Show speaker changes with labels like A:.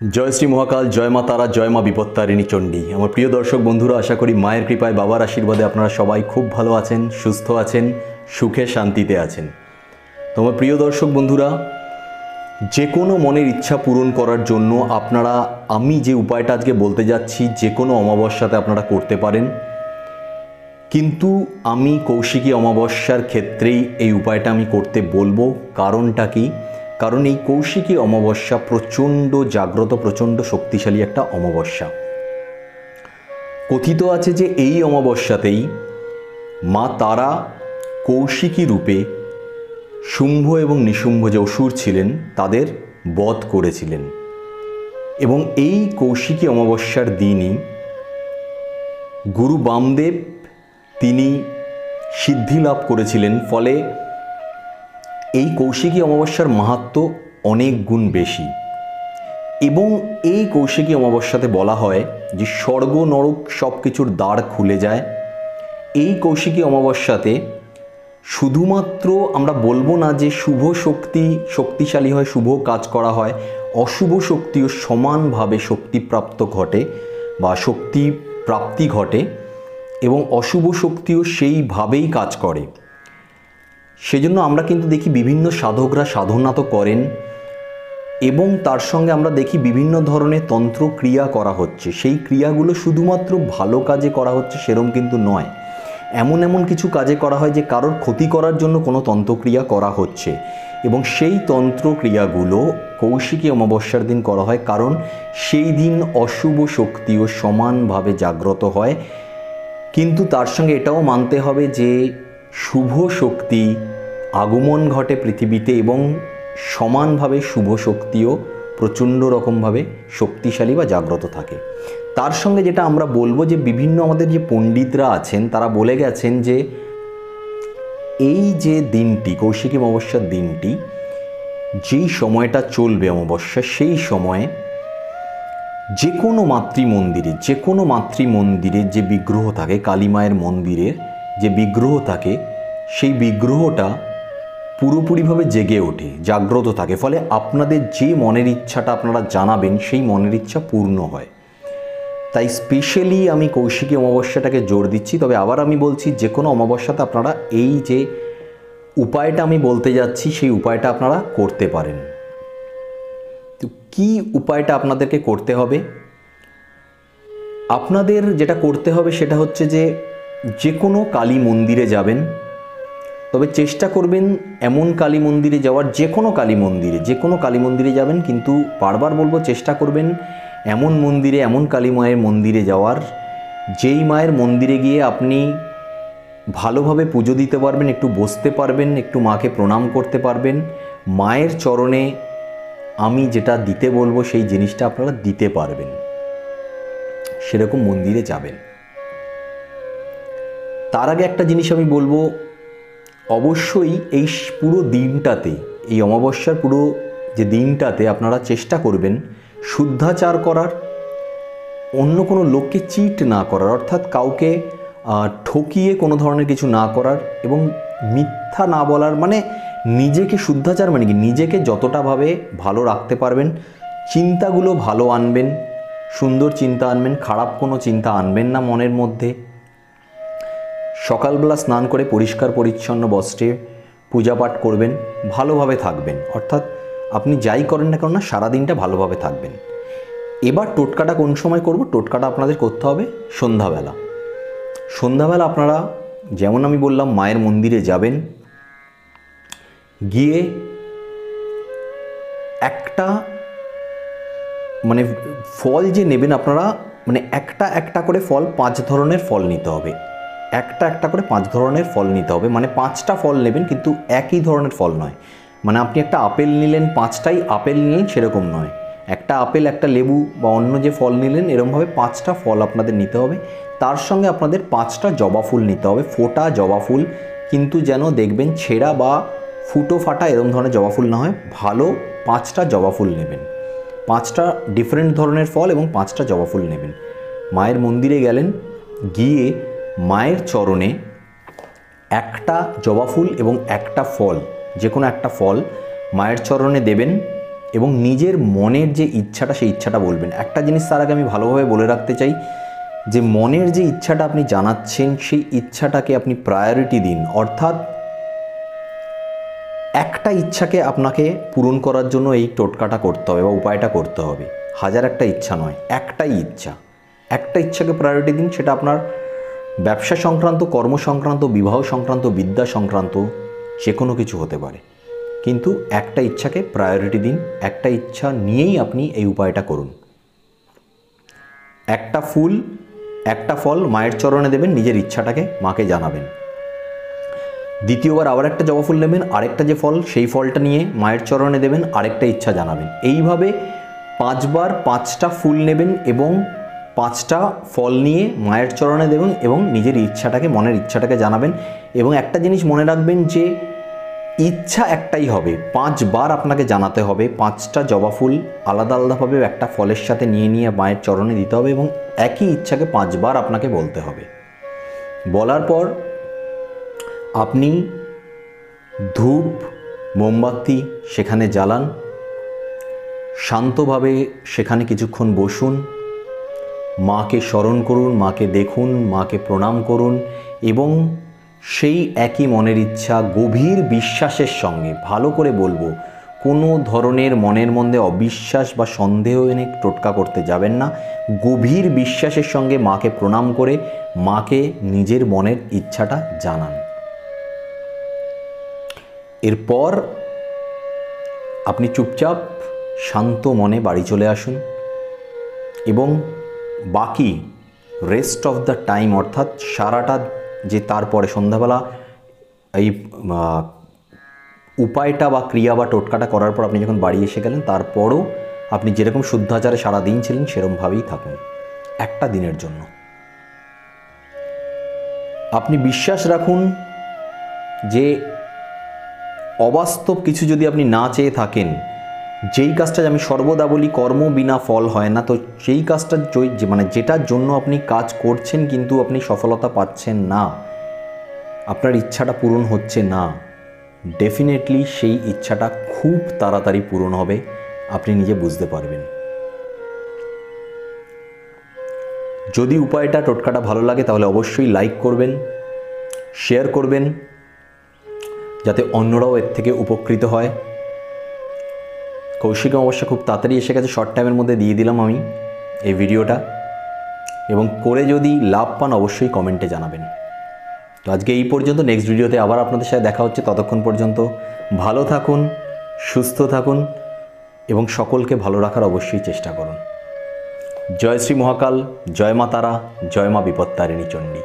A: जय श्री महाकाल, जय मा तारा, जय मा विपत्तारिणी चंडी। आमार प्रिय दर्शक बंधुरा, आशा करी मायेर कृपाय बाबार आशीर्वादे आपनारा सबाई खूब भालो आछेन, सुस्थ आछेन, सुखे शांतिते आछेन। तो आमार प्रिय दर्शक बंधुरा, जे कोनो मनेर इच्छा पूरण करार जोन्नो आपनारा आमी जे उपायटा आजके बोलते जाচ্ছি जे कोनो अमाबस्याते आपनारा करते पारेन, किन्तु आमी कौशिकी अमाबस्यार क्षेत्रेई एई उपायटा आमी करते बोलबो। कारणटा कि कारण এই কৌশিকী অমাবস্যা প্রচণ্ড জাগ্রত, প্রচণ্ড শক্তিশালী একটা অমাবস্যা। কথিত আছে যে এই অমাবস্যাতেই মা তারা কৌশিকী রূপে শুম্ভ এবং নিশুম্ভ যে অসুর ছিলেন তাদের বধ করেছিলেন, এবং এই কৌশিকী অমাবস্যার দিনই গুরু বামদেব তিনি সিদ্ধি লাভ করেছিলেন। ফলে এই কৌশিকী অমাবস্যার মাহাত্ম্য অনেক গুণ বেশি, এবং এই কৌশিকী অমাবস্যাতে বলা হয় যে স্বর্গ নরক সব কিছুর দ্বার খুলে যায়। এই কৌশিকী অমাবস্যাতে শুধুমাত্র আমরা বলবো না যে শুভ শক্তি শক্তিশালী হয়, শুভ কাজ করা হয়, অশুভ শক্তিও সমানভাবে শক্তিপ্রাপ্ত ঘটে বা শক্তি প্রাপ্তি ঘটে, এবং অশুভ শক্তিও সেইভাবেই কাজ করে। সেজন্য আমরা কিন্তু দেখি বিভিন্ন সাধকরা সাধনা তো করেন, এবং তার সঙ্গে আমরা দেখি বিভিন্ন ধরনের তন্ত্র ক্রিয়া করা হচ্ছে। সেই ক্রিয়াগুলো শুধুমাত্র ভালো কাজে করা হচ্ছে সেরকম কিন্তু নয়, এমন এমন কিছু কাজে করা হয় যে কারোর ক্ষতি করার জন্য কোনো তন্ত্রক্রিয়া করা হচ্ছে, এবং সেই তন্ত্রক্রিয়াগুলো কৌশিকী অমাবস্যার দিন করা হয়। কারণ সেই দিন অশুভ শক্তিও সমানভাবে জাগ্রত হয়, কিন্তু তার সঙ্গে এটাও মানতে হবে যে শুভ শক্তি আগমন ঘটে পৃথিবীতে, এবং সমানভাবে শুভ শক্তিও প্রচণ্ড রকমভাবে শক্তিশালী বা জাগ্রত থাকে। তার সঙ্গে যেটা আমরা বলবো যে বিভিন্ন আমাদের যে পণ্ডিতরা আছেন তারা বলে গেছেন যে এই যে দিনটি কৌশিকী অমাবস্যার দিনটি, যেই সময়টা চলবে অমাবস্যা, সেই সময়ে যে কোনো মাতৃমন্দিরে যে বিগ্রহ থাকে, কালী মায়ের মন্দিরের যে বিগ্রহ থাকে, সেই বিগ্রহটা পুরোপুরিভাবে জেগে ওঠে, জাগ্রত থাকে। ফলে আপনাদের যে মনের ইচ্ছাটা আপনারা জানাবেন সেই মনের ইচ্ছা পূর্ণ হয়। তাই স্পেশালি আমি কৌশিকী অমাবস্যাটাকে জোর দিচ্ছি। তবে আবার আমি বলছি, যে কোনো অমাবস্যাতে আপনারা এই যে উপায়টা আমি বলতে যাচ্ছি সেই উপায়টা আপনারা করতে পারেন। তো কী উপায়টা আপনাদেরকে করতে হবে? আপনাদের যেটা করতে হবে সেটা হচ্ছে যে কোনো কালী মন্দিরে যাবেন, তবে চেষ্টা করবেন এমন কালী মন্দিরে যাওয়ার, যে কোনো কালী মন্দিরে যাবেন, কিন্তু বারবার বলবো চেষ্টা করবেন এমন মন্দিরে, এমন কালী মায়ের মন্দিরে যাওয়ার যেই মায়ের মন্দিরে গিয়ে আপনি ভালোভাবে পুজো দিতে পারবেন, একটু বসতে পারবেন, একটু মাকে প্রণাম করতে পারবেন, মায়ের চরণে আমি যেটা দিতে বলবো সেই জিনিসটা আপনারা দিতে পারবেন, সেরকম মন্দিরে যাবেন। তার আগে একটা জিনিস আমি বলবো, অবশ্যই এই পুরো দিনটাতে, এই অমাবস্যার পুরো যে দিনটাতে আপনারা চেষ্টা করবেন শুদ্ধাচার করার, অন্য কোনো লোককে চিট না করার, অর্থাৎ কাউকে ঠকিয়ে কোনো ধরনের কিছু না করার, এবং মিথ্যা না বলার। মানে নিজেকে শুদ্ধাচার মানে কি, নিজেকে যতটাভাবে ভালো রাখতে পারবেন, চিন্তাগুলো ভালো আনবেন, সুন্দর চিন্তা আনবেন, খারাপ কোনো চিন্তা আনবেন না মনের মধ্যে। সকালবেলা স্নান করে পরিষ্কার পরিচ্ছন্ন বস্ত্রে পূজা পাঠ করবেন, ভালোভাবে থাকবেন, অর্থাৎ আপনি যাই করেন না কেন না সারাদিনটা ভালোভাবে থাকবেন। এবার টোটকাটা কোন সময় করব? টোটকাটা আপনাদের করতে হবে সন্ধ্যাবেলা আপনারা, যেমন আমি বললাম, মায়ের মন্দিরে যাবেন, গিয়ে একটা মানে ফল যে নেবেন আপনারা, মানে একটা করে ফল, 5 ধরনের ফল নিতে হবে, একটা করে 5 ধরনের ফল নিতে হবে। মানে 5টা ফল নেবেন, কিন্তু একই ধরনের ফল নয়। মানে আপনি একটা আপেল নিলেন, 5টাই আপেল নিলেন সেরকম নয়, একটা আপেল, একটা লেবু বা অন্য যে ফল নিলেন, এরকমভাবে 5টা ফল আপনাদের নিতে হবে। তার সঙ্গে আপনাদের 5টা জবা ফুল নিতে হবে, ফোটা জবা ফুল, কিন্তু যেন দেখবেন ছেঁড়া বা ফুটো ফাটা এরকম ধরনের জবা ফুল না হয়, ভালো 5টা জবা ফুল নেবেন, 5টা ডিফারেন্ট ধরনের ফল এবং 5টা জবা ফুল নেবেন। মায়ের মন্দিরে গেলেন, গিয়ে মায়ের চরণে একটা জবা ফুল এবং একটা ফল, যে কোনো একটা ফল মায়ের চরণে দেবেন, এবং নিজের মনের যে ইচ্ছাটা সেই ইচ্ছাটা বলবেন। একটা জিনিস তার আগে আমি ভালোভাবে বলে রাখতে চাই যে মনের যে ইচ্ছাটা আপনি জানাচ্ছেন সেই ইচ্ছাটাকে আপনি প্রায়োরিটি দিন। অর্থাৎ একটা ইচ্ছাকে আপনাকে পূরণ করার জন্য এই টোটকাটা করতে হবে বা উপায়টা করতে হবে, হাজার একটা ইচ্ছা নয়, একটাই ইচ্ছা। একটা ইচ্ছাকে প্রায়োরিটি দিন, সেটা আপনার ব্যবসা সংক্রান্ত, কর্ম সংক্রান্ত, বিবাহ সংক্রান্ত, বিদ্যা সংক্রান্ত যে কোনো কিছু হতে পারে, কিন্তু একটা ইচ্ছাকে প্রায়োরিটি দিন। একটা ইচ্ছা নিয়েই আপনি এই উপায়টা করুন। একটা ফুল, একটা ফল মায়ের চরণে দেবেন, নিজের ইচ্ছাটাকে মাকে জানাবেন। দ্বিতীয়বার আবার একটা জবা ফুল নেবেন, আরেকটা যে ফল সেই ফলটা নিয়ে মায়ের চরণে দেবেন, আরেকটা ইচ্ছা জানাবেন। এইভাবে 5 বার 5টা ফুল নেবেন এবং 5টা ফল নিয়ে মায়ের চরণে দেবেন এবং নিজের ইচ্ছাটাকে, মনের ইচ্ছাটাকে জানাবেন। এবং একটা জিনিস মনে রাখবেন যে ইচ্ছা একটাই হবে, 5 বার আপনাকে জানাতে হবে। 5টা জবা ফুল আলাদা আলাদাভাবে একটা ফলের সাথে নিয়ে নিয়ে মায়ের চরণে দিতে হবে এবং একই ইচ্ছাকে 5 বার আপনাকে বলতে হবে। বলার পর আপনি ধূপ, মোমবাতি সেখানে জ্বালান, শান্তভাবে সেখানে কিছুক্ষণ বসুন, মাকে স্মরণ করুন, মাকে দেখুন, মাকে প্রণাম করুন এবং সেই একই মনের ইচ্ছা গভীর বিশ্বাসের সঙ্গে, ভালো করে বলবো, কোনো ধরনের মনের মধ্যে অবিশ্বাস বা সন্দেহ এনে টোটকা করতে যাবেন না। গভীর বিশ্বাসের সঙ্গে মাকে প্রণাম করে মাকে নিজের মনের ইচ্ছাটা জানান। এরপর আপনি চুপচাপ শান্ত মনে বাড়ি চলে আসুন এবং বাকি রেস্ট অফ দ্য টাইম, অর্থাৎ সারাটা যে তারপরে সন্ধ্যাবেলা এই উপায়টা বা ক্রিয়া বা টোটকাটা করার পর আপনি যখন বাড়ি এসে গেলেন, তারপরও আপনি যেরকম শুদ্ধাচারে সারা দিন ছিলেন সেরকমভাবেই থাকুন একটা দিনের জন্য। আপনি বিশ্বাস রাখুন যে অবাস্তব কিছু যদি আপনি না চেয়ে থাকেন, যেই কাজটা আমি সর্বদা বলি কর্ম বিনা ফল হয় না, তো সেই কাজটা মানে যেটার জন্য আপনি কাজ করছেন কিন্তু আপনি সফলতা পাচ্ছেন না, আপনার ইচ্ছাটা পূরণ হচ্ছে না, ডেফিনেটলি সেই ইচ্ছাটা খুব তাড়াতাড়ি পূরণ হবে, আপনি নিজে বুঝতে পারবেন। যদি উপায়টা, টোটকাটা ভালো লাগে তাহলে অবশ্যই লাইক করবেন, শেয়ার করবেন, যাতে অন্যরাও এর থেকে উপকৃত হয়। কৌশিক অমাবস্যা খুব তাড়াতাড়ি এসে গেছে, শর্ট টাইমের মধ্যে দিয়ে দিলাম আমি এই ভিডিওটা, এবং করে যদি লাভ পান অবশ্যই কমেন্টে জানাবেন। তো আজকে এই পর্যন্ত, নেক্সট ভিডিওতে আবার আপনাদের সাথে দেখা হচ্ছে। ততক্ষণ পর্যন্ত ভালো থাকুন, সুস্থ থাকুন এবং সকলকে ভালো রাখার অবশ্যই চেষ্টা করুন। জয় শ্রী মহাকাল, জয় মা তারা, জয় মা বিপত্তারিণী চণ্ডী।